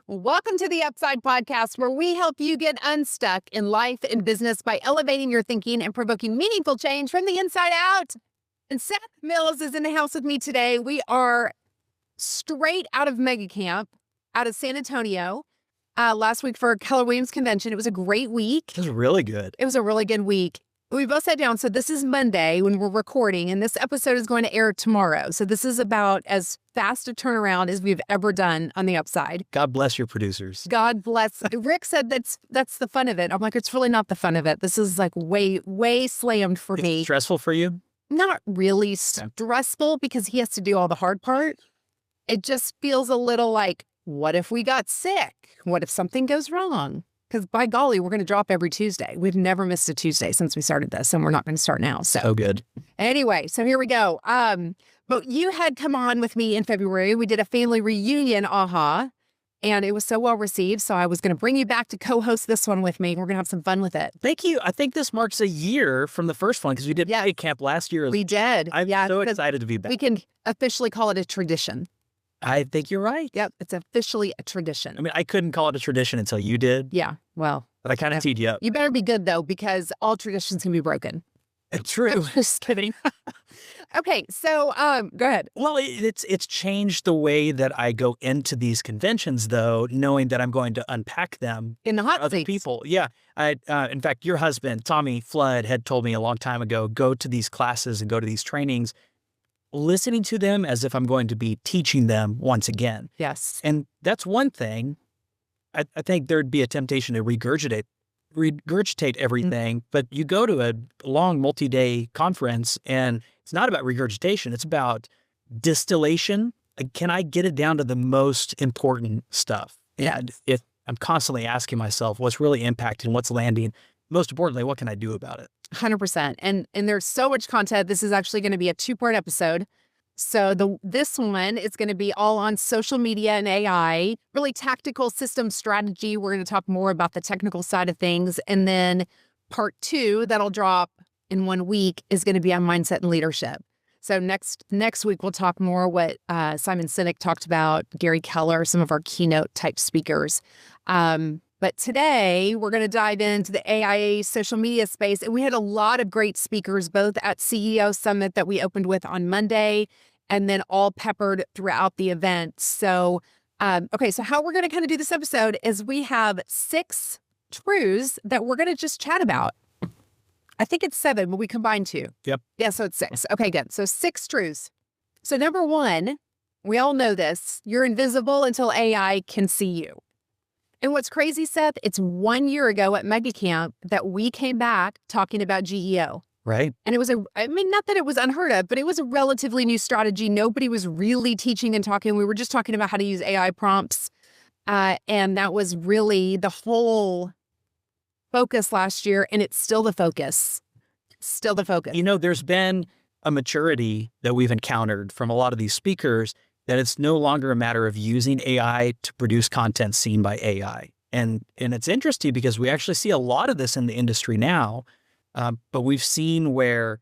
Welcome to the Upside Podcast, where we help you get unstuck in life and business by elevating your thinking and provoking meaningful change from the inside out. And Seth Mills is in the house with me today. We are straight out of MegaCamp, out of San Antonio, last week for Keller Williams Convention. It was a great week. It was really good. It was a really good week. We both sat down. So this is Monday when we're recording, and this episode is going to air tomorrow. So this is about as fast a turnaround as we've ever done on the Upside. God bless your producers. God bless. Rick said that's the fun of it. I'm like, it's really not the fun of it. This is like way slammed for me. It's stressful for you? Not really stressful because he has to do all the hard part. It just feels a little like, what if we got sick? What if something goes wrong? Because by golly, we're going to drop every Tuesday. We've never missed a Tuesday since we started this, and we're not going to start now. So good. Anyway, so here we go. But you had come on with me in February. We did a family reunion, and it was so well received. So I was going to bring you back to co-host this one with me. We're going to have some fun with it. Thank you. I think this marks a year from the first one because we did MegaCamp last year. We did. I'm so excited to be back. We can officially call it a tradition. I think you're right. Yep, it's officially a tradition. I mean, I couldn't call it a tradition until you did. Yeah, well. But I kind of teed you up. You better be good, though, because all traditions can be broken. True. Just kidding. Okay, so go ahead. Well, it's changed the way that I go into these conventions, though, knowing that I'm going to unpack them in the hot for other seats. people. Yeah. In fact, your husband, Tommy Flood, had told me a long time ago, go to these classes and go to these trainings, listening to them as if I'm going to be teaching them once again. Yes. And that's one thing. I think there'd be a temptation to regurgitate everything, but you go to a long multi-day conference and it's not about regurgitation. It's about distillation. Like, can I get it down to the most important stuff? And if I'm constantly asking myself what's really impacting, what's landing, most importantly, what can I do about it? 100%. And there's so much content. This is actually going to be a 2-part episode. So this one is going to be all on social media and AI, really tactical system strategy. We're going to talk more about the technical side of things. And then part 2 that'll drop in 1 week is going to be on mindset and leadership. So next week, we'll talk more what Simon Sinek talked about, Gary Keller, some of our keynote type speakers. But today, we're going to dive into the AI social media space. And we had a lot of great speakers, both at CEO Summit that we opened with on Monday, and then all peppered throughout the event. So, okay, so how we're going to kind of do this episode is we have 6 truths that we're going to just chat about. I think it's 7, but we combined 2. Yep. Yeah, so it's 6. Okay, good. So 6 truths. So number 1, we all know this, you're invisible until AI can see you. And what's crazy, Seth, it's 1 year ago at MegaCamp that we came back talking about GEO. Right. And it was not that it was unheard of, but it was a relatively new strategy. Nobody was really teaching and talking. We were just talking about how to use AI prompts. And that was really the whole focus last year. And it's still the focus. Still the focus. You know, there's been a maturity that we've encountered from a lot of these speakers that it's no longer a matter of using AI to produce content seen by AI. And it's interesting because we actually see a lot of this in the industry now, but we've seen where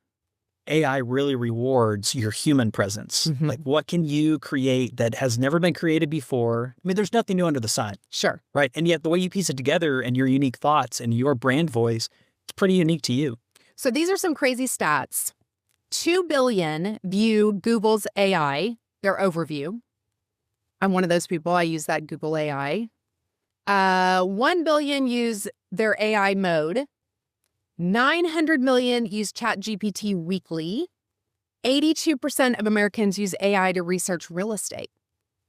AI really rewards your human presence. Mm-hmm. Like, what can you create that has never been created before? I mean, there's nothing new under the sun. Sure. Right. And yet the way you piece it together and your unique thoughts and your brand voice, it's pretty unique to you. So these are some crazy stats. 2 billion view Google's AI, their overview. I'm one of those people. I use that Google AI. 1 billion use their AI mode. 900 million use ChatGPT weekly. 82% of Americans use AI to research real estate.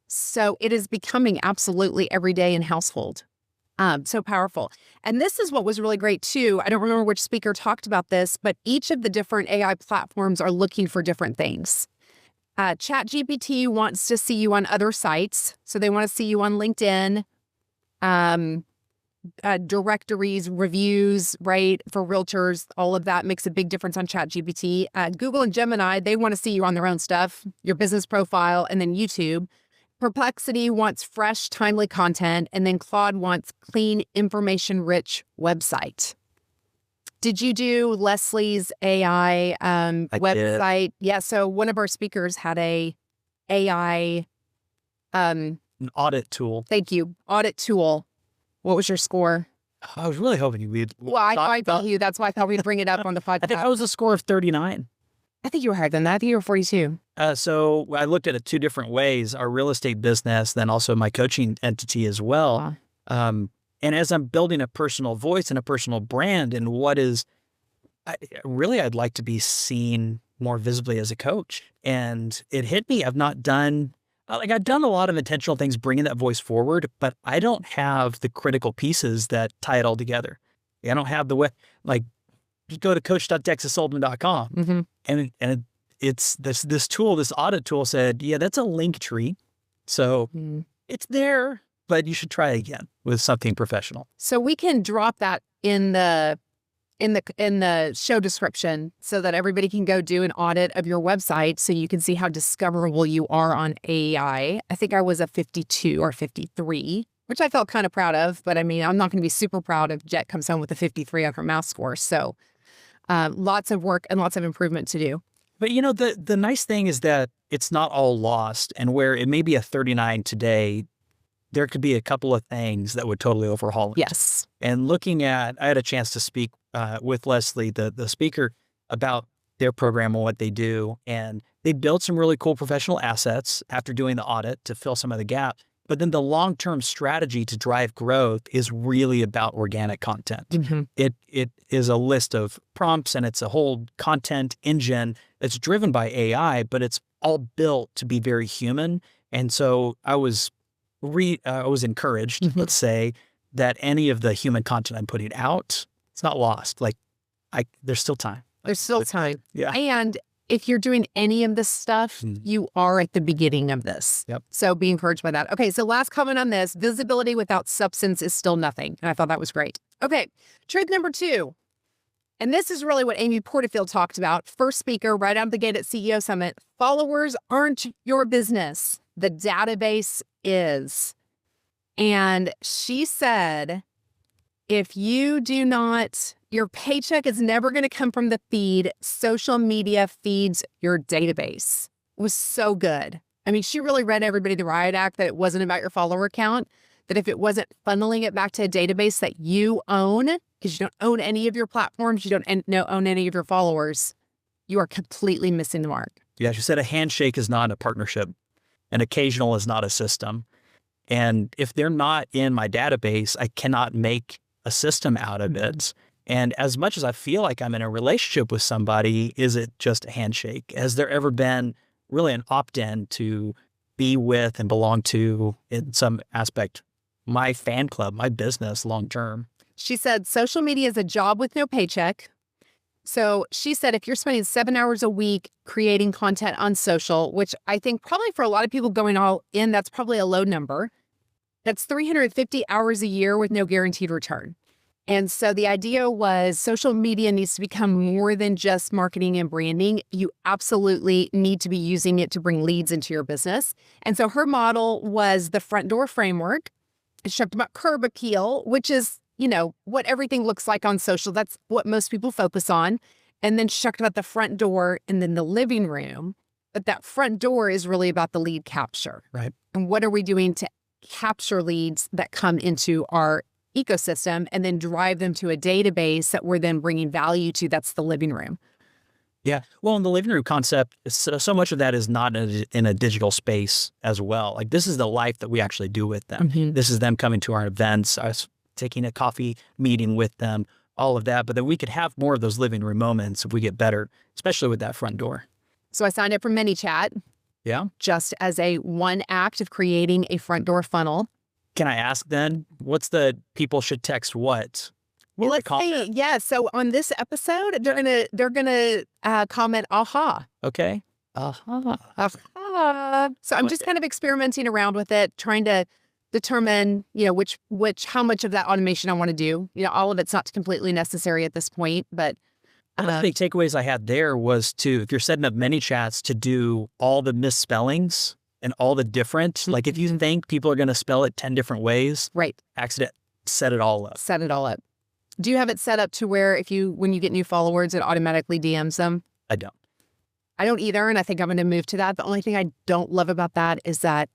So it is becoming absolutely everyday in household. So powerful. And this is what was really great too. I don't remember which speaker talked about this, but each of the different AI platforms are looking for different things. ChatGPT wants to see you on other sites. So they want to see you on LinkedIn, directories, reviews, right? For realtors, all of that makes a big difference on ChatGPT. Google and Gemini, they want to see you on their own stuff, your business profile, and then YouTube. Perplexity wants fresh, timely content, and then Claude wants clean, information-rich website. Did you do Leslie's AI website? Did. Yeah, so one of our speakers had a AI an audit tool. Thank you. Audit tool. What was your score? I was really hoping you'd. Well, I thought you. That's why I thought we'd bring it up on the podcast. I think I was a score of 39. I think you were higher than that. I think you were 42. So I looked at it two different ways, our real estate business, then also my coaching entity as well. And as I'm building a personal voice and a personal brand and I'd like to be seen more visibly as a coach. And it hit me. I've done a lot of intentional things bringing that voice forward, but I don't have the critical pieces that tie it all together. I don't have the way, like, just go to coach.texassullivan.com. Mm-hmm. And it's this tool, this audit tool said, yeah, that's a link tree. So it's there, but you should try it again with something professional. So we can drop that in the show description so that everybody can go do an audit of your website so you can see how discoverable you are on AI. I think I was a 52 or 53, which I felt kind of proud of. But I mean, I'm not going to be super proud if Jet comes home with a 53 on her math score. So lots of work and lots of improvement to do. But the nice thing is that it's not all lost, and where it may be a 39 today, there could be a couple of things that would totally overhaul it. Yes. And I had a chance to speak with Leslie, the speaker, about their program and what they do. And they built some really cool professional assets after doing the audit to fill some of the gap. But then the long-term strategy to drive growth is really about organic content. Mm-hmm. It is a list of prompts, and it's a whole content engine that's driven by AI, but it's all built to be very human. And so I was encouraged, Mm-hmm. let's say, that any of the human content I'm putting out, it's not lost. Like, there's still time. There's still time. Yeah. And if you're doing any of this stuff, you are at the beginning of this. Yep. So be encouraged by that. Okay, so last comment on this. Visibility without substance is still nothing. And I thought that was great. Okay, truth number 2. And this is really what Amy Porterfield talked about. First speaker right out of the gate at CEO Summit. Followers aren't your business. The database is. And she said, if you do not, your paycheck is never going to come from the feed. Social media feeds your database. It was so good. I mean, she really read everybody the riot act, that it wasn't about your follower count, that if it wasn't funneling it back to a database that you own, because you don't own any of your platforms, you don't own any of your followers, you are completely missing the mark. Yeah, she said a handshake is not a partnership. An occasional is not a system. And if they're not in my database, I cannot make a system out of it. And as much as I feel like I'm in a relationship with somebody, is it just a handshake? Has there ever been really an opt-in to be with and belong to, in some aspect, my fan club, my business long term? She said, social media is a job with no paycheck. So she said, if you're spending 7 hours a week creating content on social, which I think probably for a lot of people going all in, that's probably a low number. That's 350 hours a year with no guaranteed return. And so the idea was social media needs to become more than just marketing and branding. You absolutely need to be using it to bring leads into your business. And so her model was the front door framework. She talked about curb appeal, which is, what everything looks like on social. That's what most people focus on. And then she talked about the front door and then the living room. But that front door is really about the lead capture. Right. And what are we doing to capture leads that come into our ecosystem and then drive them to a database that we're then bringing value to? That's the living room. Yeah. Well, in the living room concept, so much of that is not in a digital space as well. Like, this is the life that we actually do with them. Mm-hmm. This is them coming to our events, us taking a coffee meeting with them, all of that. But then we could have more of those living room moments if we get better, especially with that front door. So I signed up for ManyChat. Yeah. Just as a one act of creating a front door funnel. Can I ask then, what's the people should text what? Let's say, yeah. So on this episode, they're gonna comment, aha. Okay. Aha. Aha. So I'm just kind of experimenting around with it, trying to determine, how much of that automation I want to do. All of it's not completely necessary at this point, but one of the big takeaways I had there was if you're setting up ManyChats, to do all the misspellings and all the different, like if you think people are going to spell it 10 different ways, right, set it all up. Set it all up. Do you have it set up to where when you get new followers, it automatically DMs them? I don't. I don't either, and I think I'm going to move to that. The only thing I don't love about that is that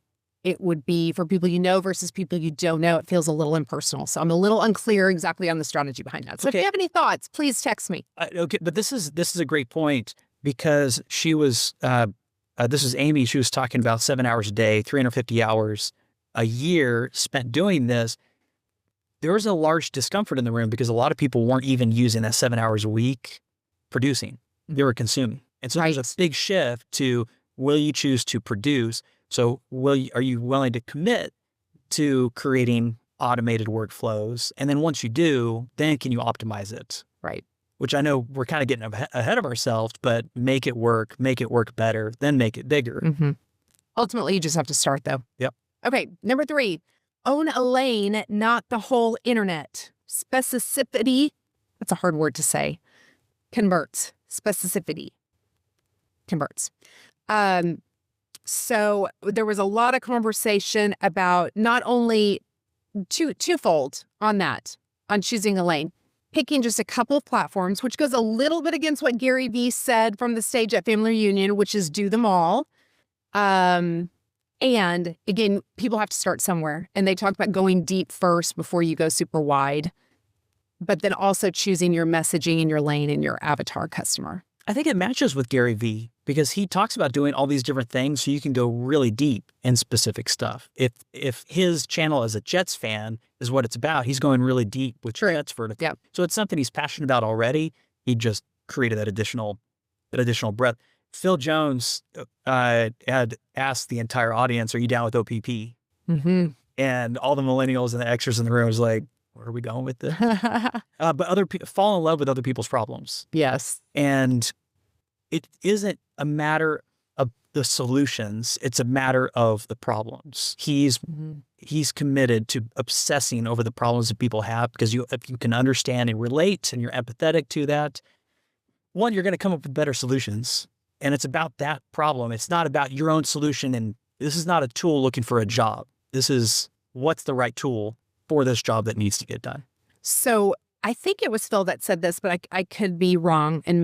it would be for people you know versus people you don't know. It feels a little impersonal. So I'm a little unclear exactly on the strategy behind that. So if you have any thoughts, please text me. Okay, but this is a great point because she was this is Amy. She was talking about 7 hours a day, 350 hours a year spent doing this. There was a large discomfort in the room because a lot of people weren't even using that 7 hours a week producing. They were consuming. And so there's a big shift to, will you choose to produce? So are you willing to commit to creating automated workflows? And then once you do, then can you optimize it? Right. Which I know we're kind of getting ahead of ourselves, but make it work better, then make it bigger. Mm-hmm. Ultimately, you just have to start though. Yep. Okay. Number 3, own a lane, not the whole internet. Specificity, that's a hard word to say, converts. Specificity converts. So there was a lot of conversation about not only twofold on that, on choosing a lane, picking just a couple of platforms, which goes a little bit against what Gary Vee said from the stage at Family Reunion, which is do them all. And again, people have to start somewhere. And they talk about going deep first before you go super wide, but then also choosing your messaging and your lane and your avatar customer. I think it matches with Gary Vee because he talks about doing all these different things so you can go really deep in specific stuff. If his channel as a Jets fan is what it's about, he's going really deep with Jets vertical. Yeah. So it's something he's passionate about already. He just created that additional breadth. Phil Jones had asked the entire audience, "Are you down with OPP?" Mm-hmm. And all the millennials and the extras in the room was like, "Where are we going with this?" But other people fall in love with other people's problems. Yes. And it isn't a matter of the solutions. It's a matter of the problems. He's committed to obsessing over the problems that people have because if you can understand and relate and you're empathetic to that, one, you're going to come up with better solutions. And it's about that problem. It's not about your own solution. And this is not a tool looking for a job. This is what's the right tool for this job that needs to get done. So I think it was Phil that said this, but I could be wrong and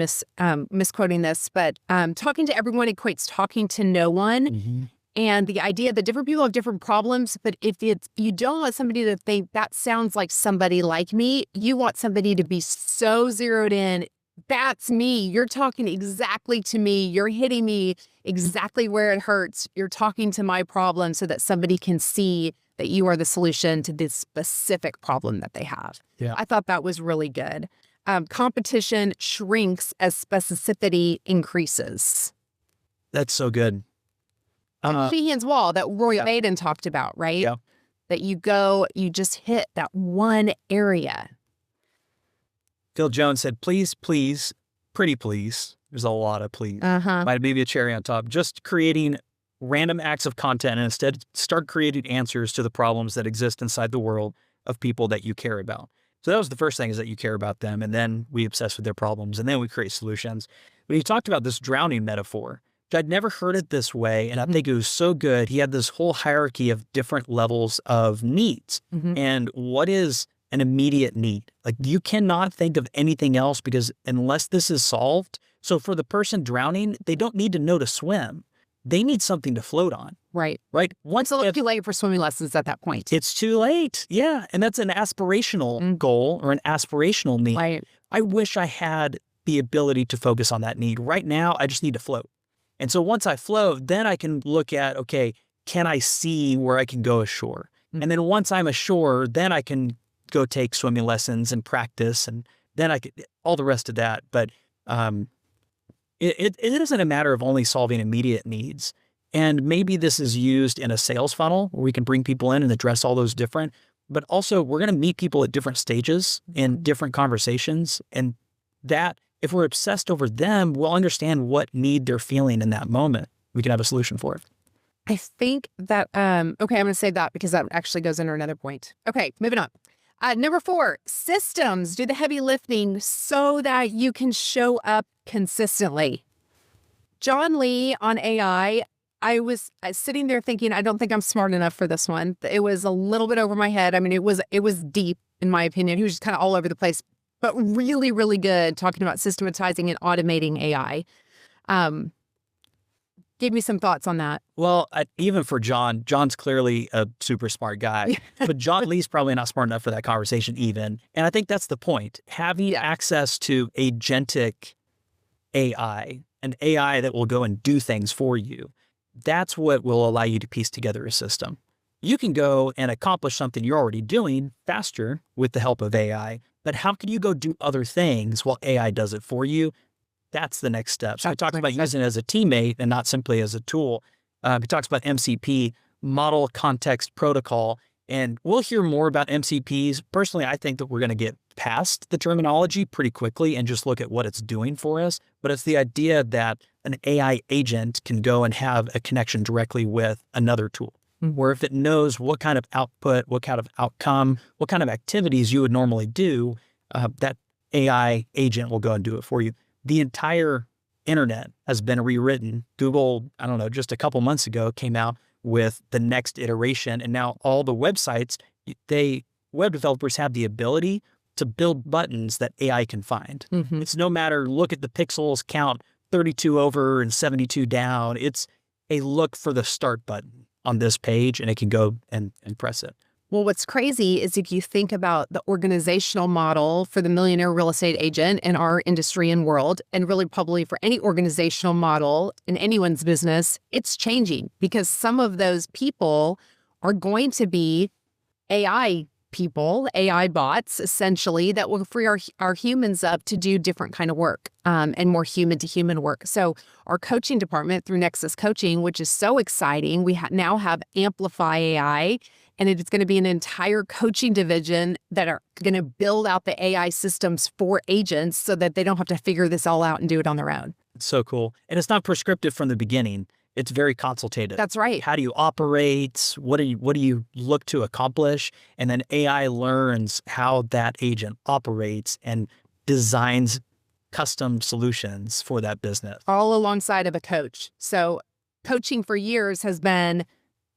misquoting this. But talking to everyone equates talking to no one. Mm-hmm. And the idea that different people have different problems, but if you don't want somebody to think that sounds like somebody like me, you want somebody to be so zeroed in. That's me. You're talking exactly to me. You're hitting me exactly where it hurts. You're talking to my problem so that somebody can see that you are the solution to this specific problem that they have. Yeah. I thought that was really good. Competition shrinks as specificity increases. That's so good. Sheehan's wall that Roy Maiden talked about, right? Yeah. That you just hit that one area. Phil Jones said, please, pretty please. There's a lot of please. Might maybe a cherry on top. Just creating random acts of content and instead start creating answers to the problems that exist inside the world of people that you care about. So that was the first thing, is that you care about them. And then we obsess with their problems and then we create solutions. But he talked about this drowning metaphor, which I'd never heard it this way. And I think it was so good. He had this whole hierarchy of different levels of needs. And what is an immediate need? Like, you cannot think of anything else because unless this is solved. So for the person drowning, they don't need to know to swim. They need something to float on. Right. Once it's a little too late for swimming lessons at that point. It's too late. Yeah. And that's an aspirational goal or an aspirational need. Right. I wish I had the ability to focus on that need. Right now, I just need to float. And so once I float, then I can look at, okay, can I see where I can go ashore? And then once I'm ashore, then I can go take swimming lessons and practice. And then I could, all the rest of that. But it isn't a matter of only solving immediate needs. And maybe this is used in a sales funnel where we can bring people in and address all those different, but also we're going to meet people at different stages in different conversations. And that, if we're obsessed over them, we'll understand what need they're feeling in that moment. We can have a solution for it. I think that, okay, I'm going to say that because that actually goes into another point. Okay, moving on. Number 4, systems do the heavy lifting so that you can show up consistently. John Lee on AI, I was sitting there thinking, I don't think I'm smart enough for this one. It was a little bit over my head. I mean, it was deep, in my opinion. He was just kind of all over the place, but really, really good talking about systematizing and automating AI. Give me some thoughts on that. Well, even for John, John's clearly a super smart guy, but John Lee's probably not smart enough for that conversation even. And I think that's the point. Having access to agentic AI, an AI that will go and do things for you, that's what will allow you to piece together a system. You can go and accomplish something you're already doing faster with the help of AI, but how can you go do other things while AI does it for you? That's the next step. So he talks about using it as a teammate and not simply as a tool. He talks about MCP, Model Context Protocol, and we'll hear more about MCPs. Personally, I think that we're going to get past the terminology pretty quickly and just look at what it's doing for us. But it's the idea that an AI agent can go and have a connection directly with another tool, where if it knows what kind of output, what kind of outcome, what kind of activities you would normally do, that AI agent will go and do it for you. The entire internet has been rewritten. Google, I don't know, just a couple months ago came out with the next iteration. And now all the websites, web developers have the ability to build buttons that AI can find. It's no matter, look at the pixels, count 32 over and 72 down. It's a look for the start button on this page, and it can go and press it. Well, what's crazy is if you think about the organizational model for the millionaire real estate agent in our industry and world, and really probably for any organizational model in anyone's business, it's changing because some of those people are going to be AI people, AI bots, essentially, that will free our humans up to do different kind of work and more human to human work. So our coaching department through Nexus Coaching, which is so exciting, we now have Amplify AI, and it's going to be an entire coaching division that are going to build out the AI systems for agents so that they don't have to figure this all out and do it on their own. It's so cool. And it's not prescriptive from the beginning. It's very consultative. That's right. How do you operate? What do you look to accomplish? And then AI learns how that agent operates and designs custom solutions for that business. All alongside of a coach. So coaching for years has been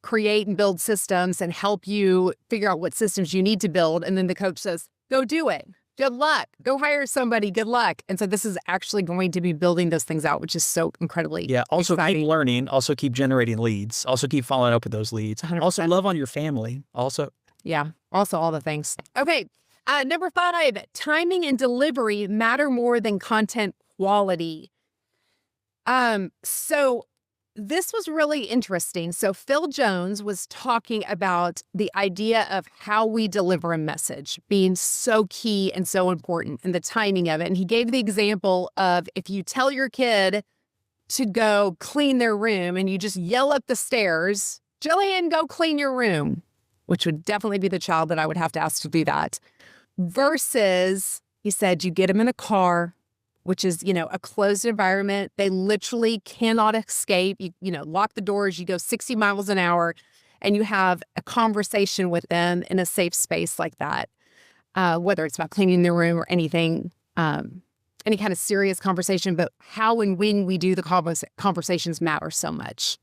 create and build systems and help you figure out what systems you need to build. And then the coach says, go do it. Good luck. Go hire somebody. Good luck. And so this is actually going to be building those things out, which is so incredibly also exciting. Keep learning. Also keep generating leads. Also keep following up with those leads. 100%. Also love on your family. Also. Yeah. Also all the things. Okay. Number 5, timing and delivery matter more than content quality. So this was really interesting. So Phil Jones was talking about the idea of how we deliver a message being so key and so important and the timing of it. And he gave the example of if you tell your kid to go clean their room and you just yell up the stairs, Jillian, go clean your room, which would definitely be the child that I would have to ask to do that. Versus, he said, you get them in a car, which is, a closed environment. They literally cannot escape. You lock the doors, you go 60 miles an hour, and you have a conversation with them in a safe space like that, whether it's about cleaning their room or anything, any kind of serious conversation. But how and when we do the conversations matter so much.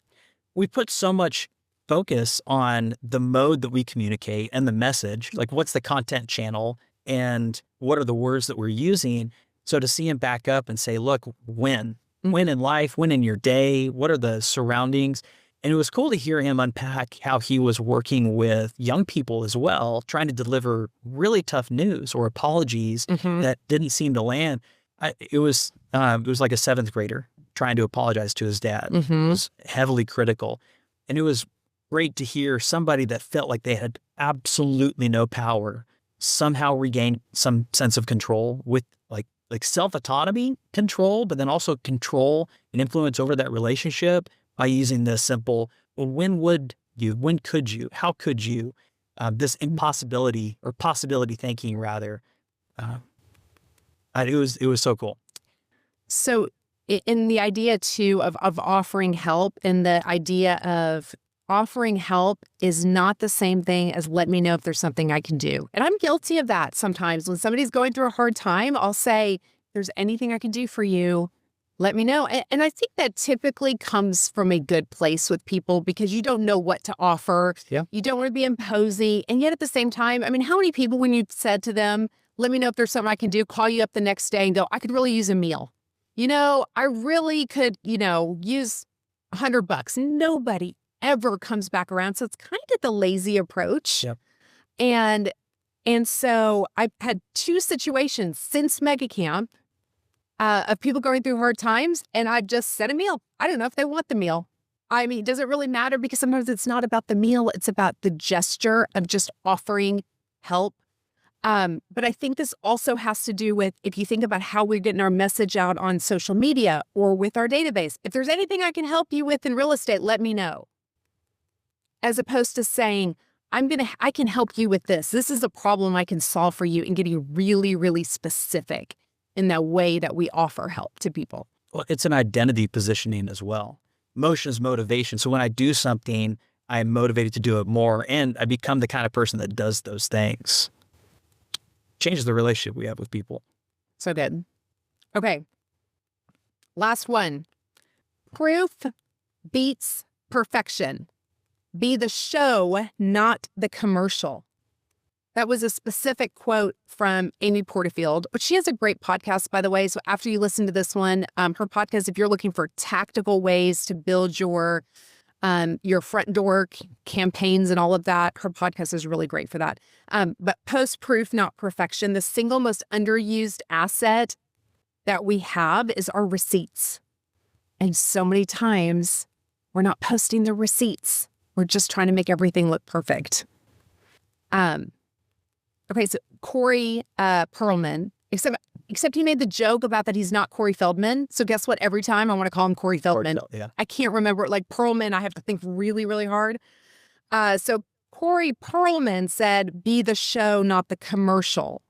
We put so much focus on the mode that we communicate and the message, like what's the content channel and what are the words that we're using. So to see him back up and say, look, when in life, when in your day, what are the surroundings? And it was cool to hear him unpack how he was working with young people as well, trying to deliver really tough news or apologies that didn't seem to land. It was like a 7th grader trying to apologize to his dad. It was heavily critical. And it was great to hear somebody that felt like they had absolutely no power somehow regain some sense of control with like self-autonomy control, but then also control and influence over that relationship by using this simple, well, when could you, how could you, this impossibility or possibility thinking rather. It was so cool. So in the idea too of offering help, and the idea of offering help is not the same thing as let me know if there's something I can do. And I'm guilty of that sometimes. When somebody's going through a hard time, I'll say, there's anything I can do for you, let me know. And I think that typically comes from a good place with people because you don't know what to offer. Yeah. You don't want to be imposing. And yet at the same time, I mean, how many people, when you said to them, let me know if there's something I can do, call you up the next day and go, I could really use a meal. I really could, use $100. Nobody ever comes back around. So it's kind of the lazy approach. Yep. And so I've had 2 situations since MegaCamp of people going through hard times, and I've just set a meal. I don't know if they want the meal. I mean, does it really matter? Because sometimes it's not about the meal. It's about the gesture of just offering help. But I think this also has to do with, if you think about how we're getting our message out on social media or with our database, if there's anything I can help you with in real estate, let me know. As opposed to saying, I can help you with this. This is a problem I can solve for you, and getting really, really specific in the way that we offer help to people. Well, it's an identity positioning as well. Motion is motivation. So when I do something, I'm motivated to do it more, and I become the kind of person that does those things. Changes the relationship we have with people. So good. Okay. Last one. Proof beats perfection. Be the show, not the commercial. That was a specific quote from Amy Porterfield, but she has a great podcast, by the way. So after you listen to this one, her podcast, if you're looking for tactical ways to build your front door campaigns and all of that, her podcast is really great for that. But post-proof, not perfection. The single most underused asset that we have is our receipts. And so many times we're not posting the receipts. We're just trying to make everything look perfect. Okay, so Corey Perlman, except he made the joke about that he's not Corey Feldman. So guess what? Every time I want to call him Corey Feldman. Yeah. I can't remember. Like Perlman, I have to think really, really hard. So Corey Perlman said, be the show, not the commercial.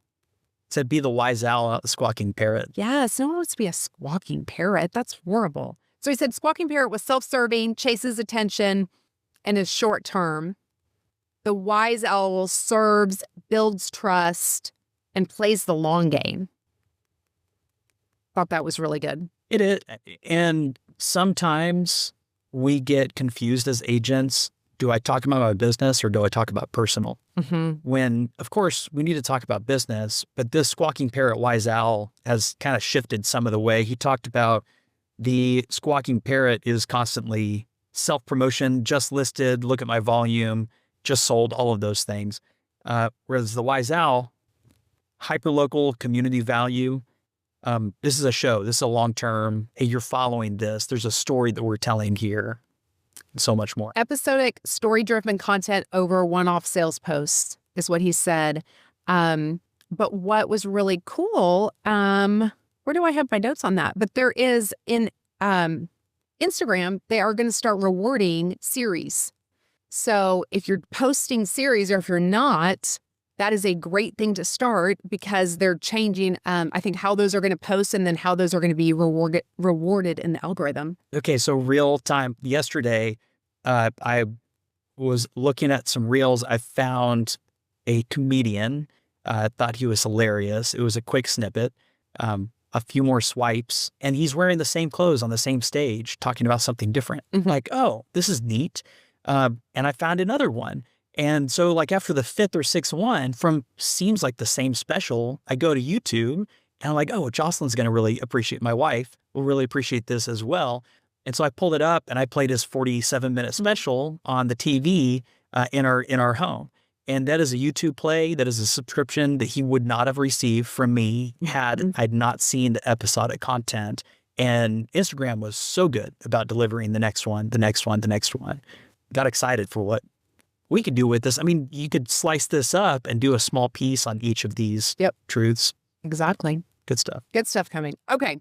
Said be the wise owl, not the squawking parrot. Yes, no one wants to be a squawking parrot. That's horrible. So he said squawking parrot was self-serving, chases attention, and is short-term. The wise owl serves, builds trust, and plays the long game. Thought that was really good. It is. And sometimes we get confused as agents. Do I talk about my business or do I talk about personal? When, of course, we need to talk about business, but this squawking parrot wise owl has kind of shifted some of the way. He talked about the squawking parrot is constantly self-promotion, just listed, look at my volume, just sold, all of those things. Whereas the wise owl, hyper-local community value. This is a show. This is a long-term, hey, you're following this. There's a story that we're telling here. And so much more. Episodic, story-driven content over one-off sales posts is what he said. But what was really cool, where do I have my notes on that? But there is in Instagram, they are going to start rewarding series. So if you're posting series or if you're not, that is a great thing to start because they're changing, I think, how those are going to post and then how those are going to be rewarded in the algorithm. Okay, so real time. Yesterday, I was looking at some reels. I found a comedian. I thought he was hilarious. It was a quick snippet, a few more swipes, and he's wearing the same clothes on the same stage, talking about something different. Like, oh, this is neat. And I found another one. And so like after the 5th or 6th one from seems like the same special, I go to YouTube and I'm like, oh, Jocelyn's going to really appreciate, my wife will really appreciate this as well. And so I pulled it up and I played his 47-minute special on the TV in our home. And that is a YouTube play. That is a subscription that he would not have received from me had I not seen the episodic content. And Instagram was so good about delivering the next one, the next one, the next one. Got excited for what we could do with this. I mean, you could slice this up and do a small piece on each of these truths. Exactly. Good stuff. Good stuff coming. Okay.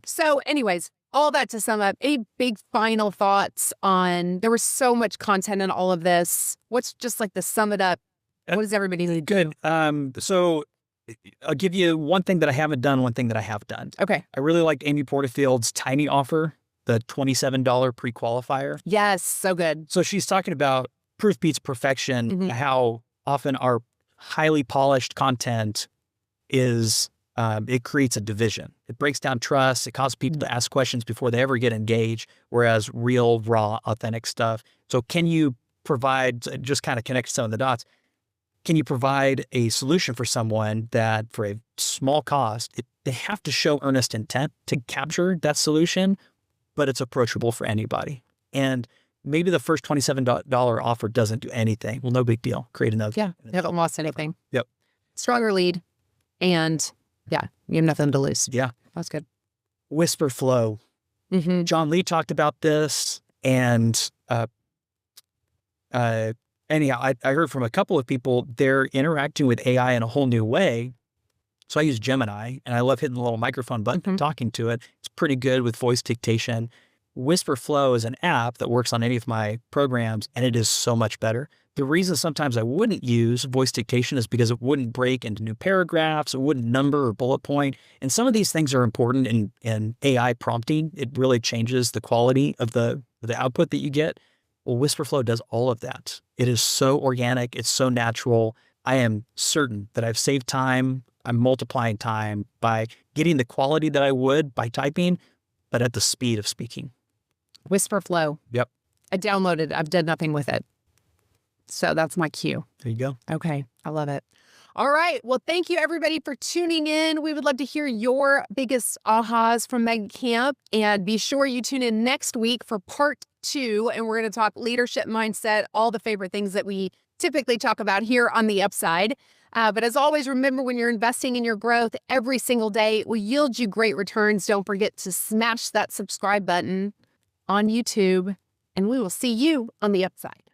So anyways, all that to sum up, any big final thoughts on, there was so much content in all of this. What's just like the sum it up? What does everybody need to do? Good. So I'll give you one thing that I haven't done, one thing that I have done. Okay. I really liked Amy Porterfield's tiny offer, the $27 pre-qualifier. Yes. So good. So she's talking about proof beats perfection, how often our highly polished content is, it creates a division. It breaks down trust. It causes people to ask questions before they ever get engaged, whereas real, raw, authentic stuff. So can you provide, just kind of connect some of the dots, can you provide a solution for someone that for a small cost, they have to show earnest intent to capture that solution, but it's approachable for anybody? And maybe the first $27 offer doesn't do anything. Well, no big deal. Create another. Yeah. You haven't lost anything. Yep. Stronger lead. And yeah, you have nothing to lose. Yeah. That's good. Whisper flow. Mm-hmm. John Lee talked about this. And anyhow, I heard from a couple of people, they're interacting with AI in a whole new way. So I use Gemini, and I love hitting the little microphone button and talking to it. It's pretty good with voice dictation. Whisper Flow is an app that works on any of my programs, and it is so much better. The reason sometimes I wouldn't use voice dictation is because it wouldn't break into new paragraphs, it wouldn't number or bullet point. And some of these things are important in AI prompting. It really changes the quality of the output that you get. Well, Whisper Flow does all of that. It is so organic. It's so natural. I am certain that I've saved time. I'm multiplying time by getting the quality that I would by typing, but at the speed of speaking. Whisper Flow. Yep. I downloaded. I've done nothing with it. So that's my cue. There you go. Okay. I love it. All right. Well, thank you everybody for tuning in. We would love to hear your biggest ahas from MegaCamp, and be sure you tune in next week for part 2. And we're going to talk leadership mindset, all the favorite things that we typically talk about here on the Upside. But as always, remember, when you're investing in your growth every single day, it will yield you great returns. Don't forget to smash that subscribe button on YouTube, and we will see you on the Upside.